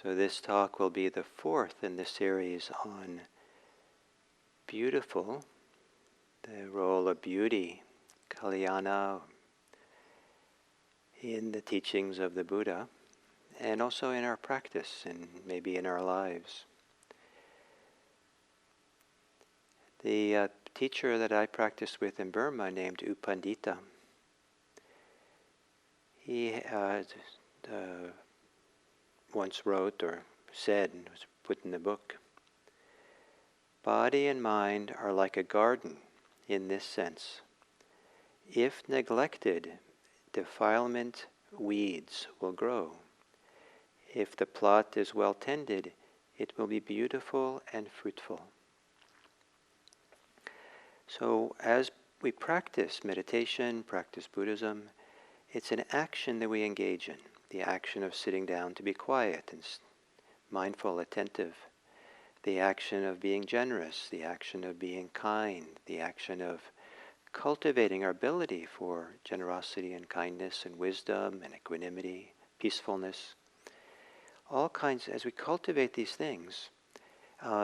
So this talk will be the fourth in the series on beautiful, the role of beauty, Kalyana, in the teachings of the Buddha, and also in our practice and maybe in our lives. The teacher that I practiced with in Burma named U Pandita, he once wrote or said, and was put in the book, body and mind are like a garden in this sense. If neglected, defilement, weeds will grow. If the plot is well tended, it will be beautiful and fruitful. So as we practice meditation, practice Buddhism, it's an action that we engage in. The action of sitting down to be quiet and mindful, attentive. The action of being generous. The action of being kind. The action of cultivating our ability for generosity and kindness and wisdom and equanimity, peacefulness. All kinds, as we cultivate these things,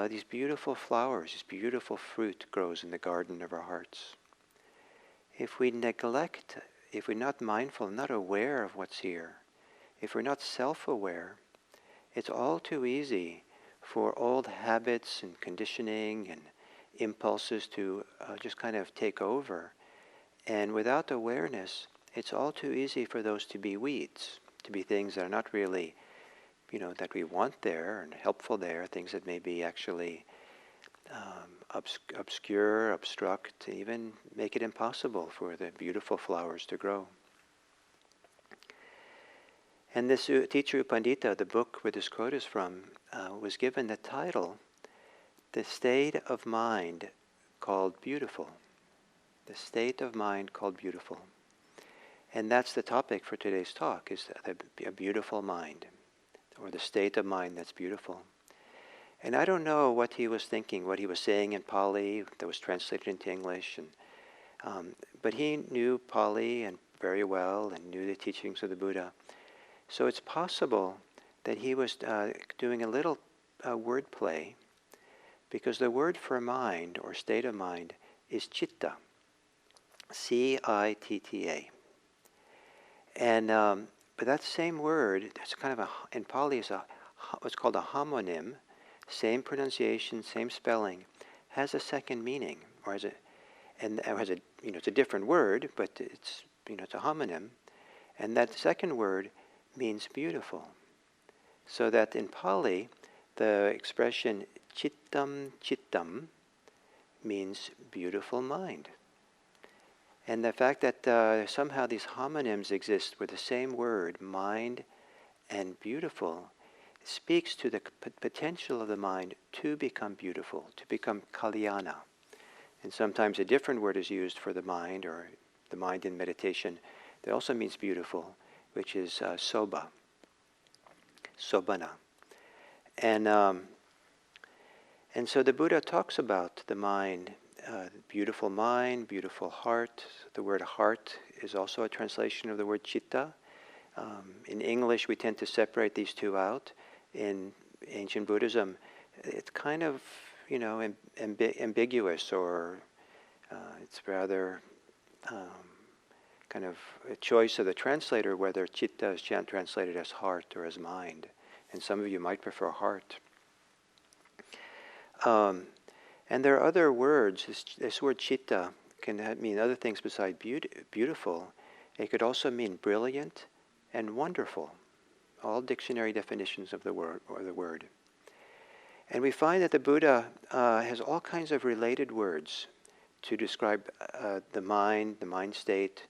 these beautiful flowers, this beautiful fruit grows in the garden of our hearts. If we neglect, if we're not mindful, not aware of what's here, if we're not self-aware, it's all too easy for old habits and conditioning and impulses to just kind of take over. And without awareness, it's all too easy for those to be weeds, to be things that are not really, that we want there and helpful there, things that may be actually obscure, obstruct, even make it impossible for the beautiful flowers to grow. And this teacher Pandita, the book where this quote is from, was given the title, The State of Mind Called Beautiful. The State of Mind Called Beautiful. And that's the topic for today's talk, is a beautiful mind, or the state of mind that's beautiful. And I don't know what he was thinking, what he was saying in Pali that was translated into English, but he knew Pali and very well and knew the teachings of the Buddha. So it's possible that he was doing a little word play, because the word for mind or state of mind is chitta, C-I-T-T-A. And but that same word, that's kind of in Pali is what's called a homonym, same pronunciation, same spelling, has a second meaning, it's a different word, but it's it's a homonym, and that second word means beautiful. So that in Pali, the expression chittam chittam means beautiful mind. And the fact that somehow these homonyms exist with the same word, mind and beautiful, speaks to the potential of the mind to become beautiful, to become Kalyana. And sometimes a different word is used for the mind, or the mind in meditation, that also means beautiful, which is soba, sobana. And so the Buddha talks about the mind, beautiful mind, beautiful heart. The word heart is also a translation of the word chitta. In English, we tend to separate these two out. In ancient Buddhism, it's kind of, ambiguous, or it's rather kind of a choice of the translator whether chitta is translated as heart or as mind. And some of you might prefer heart. And there are other words. This word chitta can mean other things besides beautiful. It could also mean brilliant and wonderful. All dictionary definitions of the word. And we find that the Buddha has all kinds of related words to describe the mind state,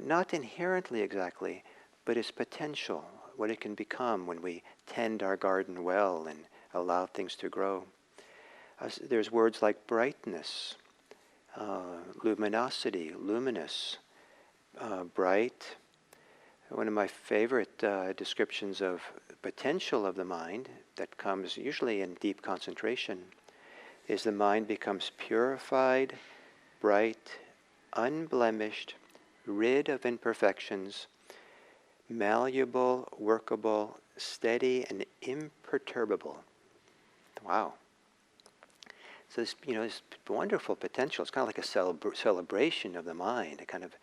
not inherently exactly, but its potential, what it can become when we tend our garden well and allow things to grow. There's words like brightness, luminosity, luminous, bright. One of my favorite descriptions of potential of the mind that comes usually in deep concentration is the mind becomes purified, bright, unblemished, rid of imperfections, malleable, workable, steady, and imperturbable. Wow. So this, this wonderful potential. It's kind of like a celebration of the mind. A kind of,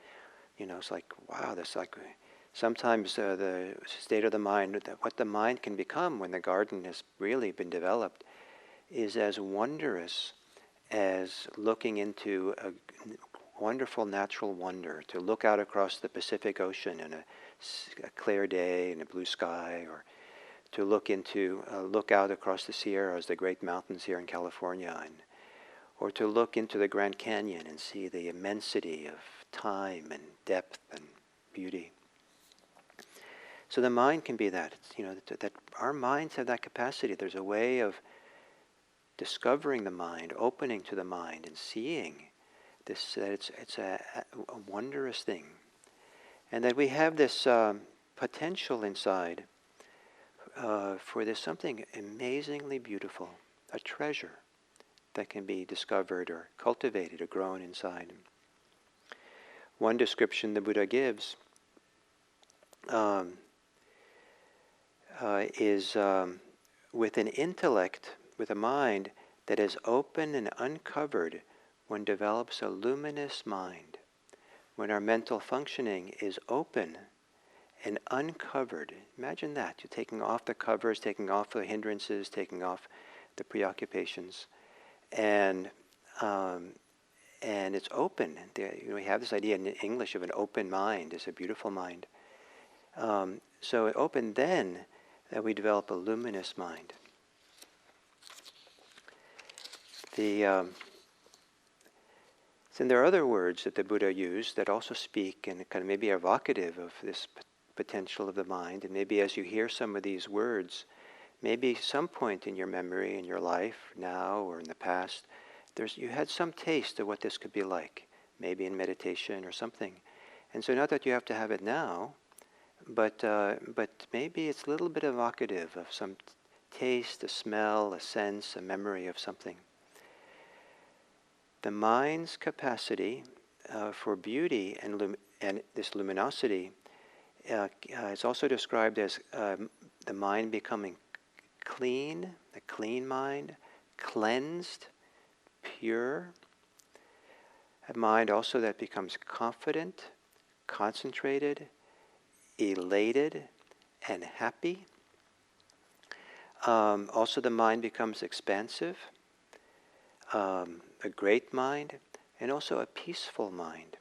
it's like, wow. There's like sometimes the state of the mind, what the mind can become when the garden has really been developed, is as wondrous as looking into a wonderful natural wonder. To look out across the Pacific Ocean in a clear day in a blue sky, or to look out across the Sierras, the great mountains here in California, or to look into the Grand Canyon and see the immensity of time and depth and beauty. So the mind can be that. That our minds have that capacity. There's a way of discovering the mind, opening to the mind, and seeing this. That it's a wondrous thing, and that we have this potential inside. For there's something amazingly beautiful, a treasure that can be discovered or cultivated or grown inside. One description the Buddha gives is with an intellect, with a mind that is open and uncovered, one develops a luminous mind. When our mental functioning is open and uncovered. Imagine that. You're taking off the covers, taking off the hindrances, taking off the preoccupations, and it's open. We have this idea in English of an open mind. It's a beautiful mind. So open, then that we develop a luminous mind. Then there are other words that the Buddha used that also speak and kind of maybe are evocative of this potential of the mind. And maybe as you hear some of these words, maybe some point in your memory, in your life, now or in the past, you had some taste of what this could be like, maybe in meditation or something. And so not that you have to have it now, but maybe it's a little bit evocative of some taste, a smell, a sense, a memory of something. The mind's capacity for beauty and this luminosity is also described as the mind becoming clean, a clean mind, cleansed, pure. A mind also that becomes confident, concentrated, elated, and happy. Also the mind becomes expansive, a great mind, and also a peaceful mind.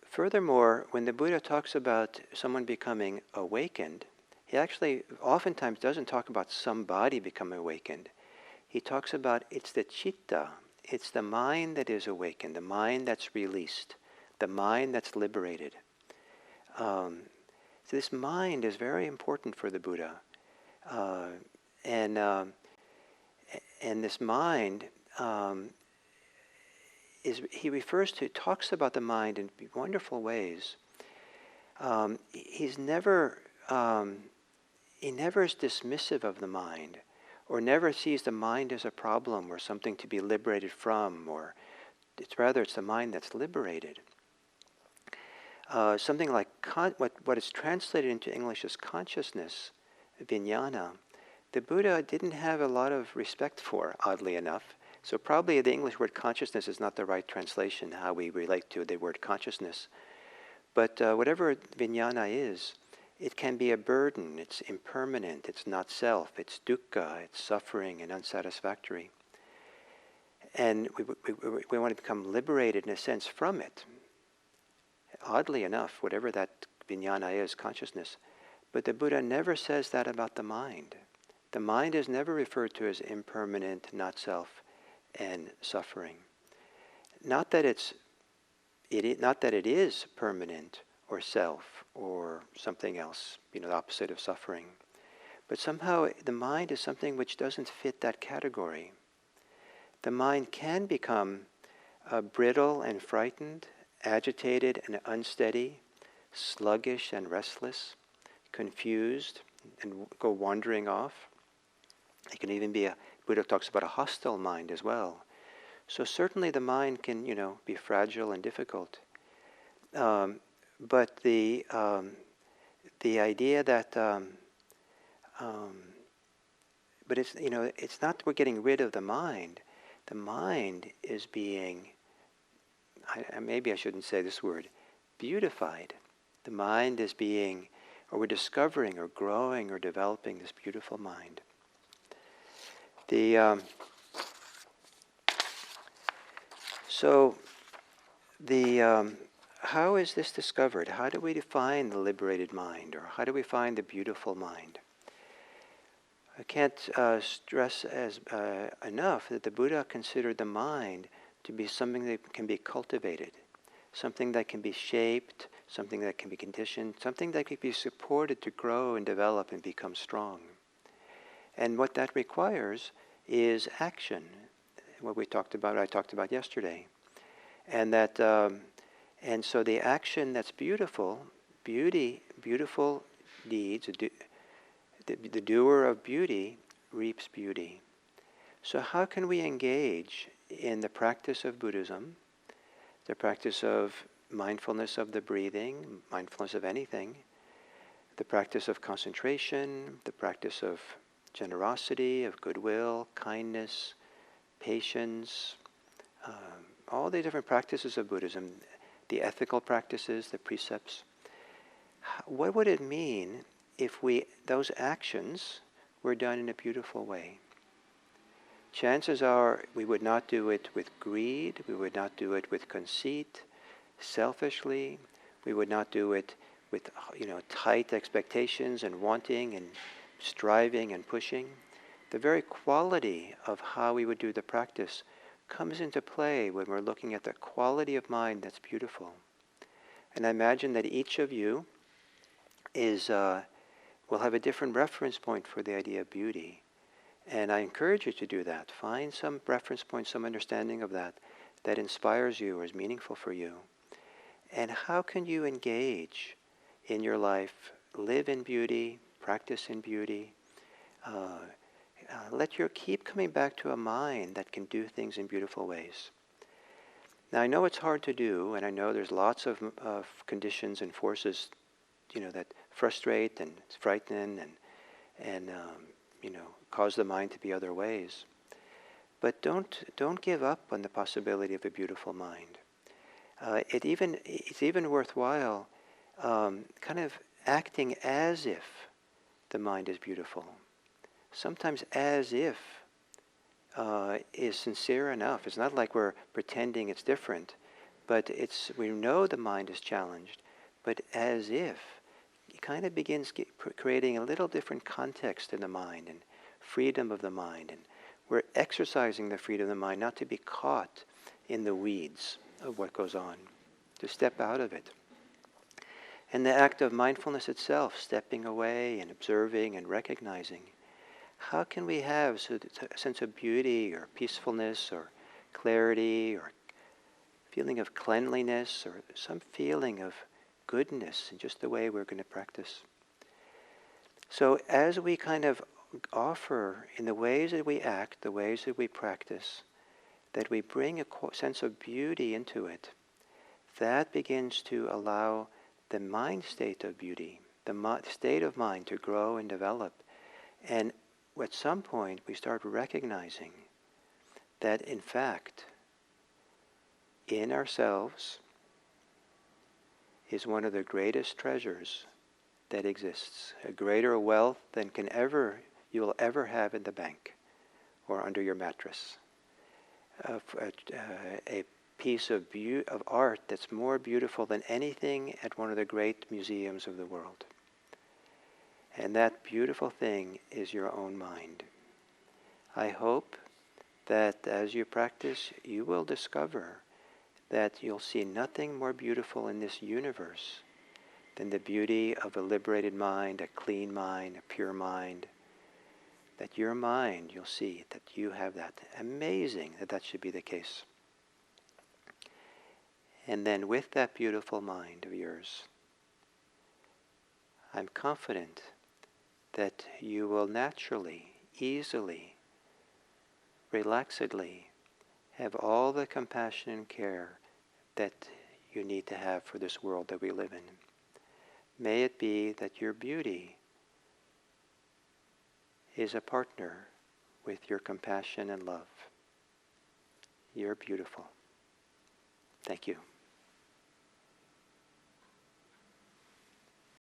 Furthermore, when the Buddha talks about someone becoming awakened, he actually oftentimes doesn't talk about somebody becoming awakened. He talks about it's the citta, it's the mind that is awakened, the mind that's released, the mind that's liberated. So this mind is very important for the Buddha. And this mind talks about the mind in wonderful ways. He never is dismissive of the mind, or never sees the mind as a problem or something to be liberated from, or it's the mind that's liberated. Something like what is translated into English as consciousness, vijnana, the Buddha didn't have a lot of respect for, oddly enough. So probably the English word consciousness is not the right translation, how we relate to the word consciousness. But whatever vijnana is, it can be a burden, it's impermanent, it's not self, it's dukkha, it's suffering and unsatisfactory. And we want to become liberated in a sense from it. Oddly enough, whatever that vijnana is, consciousness. But the Buddha never says that about the mind. The mind is never referred to as impermanent, not self, and suffering. Not that it is permanent or self or something else, the opposite of suffering. But somehow the mind is something which doesn't fit that category. The mind can become brittle and frightened, agitated and unsteady, sluggish and restless, confused and go wandering off. It can even be Buddha talks about a hostile mind as well. So certainly the mind can, be fragile and difficult. but the idea that, but it's, it's not that we're getting rid of the mind. The mind is being, maybe I shouldn't say this word, beautified. The mind is being, or we're discovering or growing or developing this beautiful mind. How is this discovered? How do we define the liberated mind, or how do we find the beautiful mind? I can't stress enough that the Buddha considered the mind to be something that can be cultivated, something that can be shaped, something that can be conditioned, something that can be supported to grow and develop and become strong. And what that requires is action, what I talked about yesterday. And that, and so the action that's beautiful beautiful deeds, the doer of beauty reaps beauty. So how can we engage in the practice of Buddhism, the practice of mindfulness of the breathing, mindfulness of anything, the practice of concentration, the practice of generosity, of goodwill, kindness, patience, all the different practices of Buddhism, the ethical practices, the precepts. What would it mean if those actions were done in a beautiful way? Chances are we would not do it with greed, we would not do it with conceit, selfishly, we would not do it with tight expectations and wanting and striving and pushing. The very quality of how we would do the practice comes into play when we're looking at the quality of mind that's beautiful. And I imagine that each of you will have a different reference point for the idea of beauty. And I encourage you to do that. Find some reference point, some understanding of that inspires you or is meaningful for you. And how can you engage in your life, live in beauty, practice in beauty, keep coming back to a mind that can do things in beautiful ways. Now I know it's hard to do, and I know there's lots of conditions and forces, that frustrate and frighten and cause the mind to be other ways. But don't give up on the possibility of a beautiful mind. It's even worthwhile kind of acting as if the mind is beautiful. Sometimes as if is sincere enough. It's not like we're pretending it's different, but we know the mind is challenged, but as if it kind of begins creating a little different context in the mind and freedom of the mind. And we're exercising the freedom of the mind not to be caught in the weeds of what goes on, to step out of it. And the act of mindfulness itself, stepping away and observing and recognizing. How can we have a sense of beauty or peacefulness or clarity or feeling of cleanliness or some feeling of goodness in just the way we're going to practice? So as we kind of offer in the ways that we act, the ways that we practice, that we bring a sense of beauty into it, that begins to allow the mind state of beauty, the state of mind to grow and develop. And at some point we start recognizing that in fact in ourselves is one of the greatest treasures that exists, a greater wealth than you will ever have in the bank or under your mattress. A piece of art that's more beautiful than anything at one of the great museums of the world. And that beautiful thing is your own mind. I hope that as you practice, you will discover that you'll see nothing more beautiful in this universe than the beauty of a liberated mind, a clean mind, a pure mind. That your mind, you'll see that you have that. Amazing that should be the case. And then with that beautiful mind of yours, I'm confident that you will naturally, easily, relaxedly have all the compassion and care that you need to have for this world that we live in. May it be that your beauty is a partner with your compassion and love. You're beautiful. Thank you.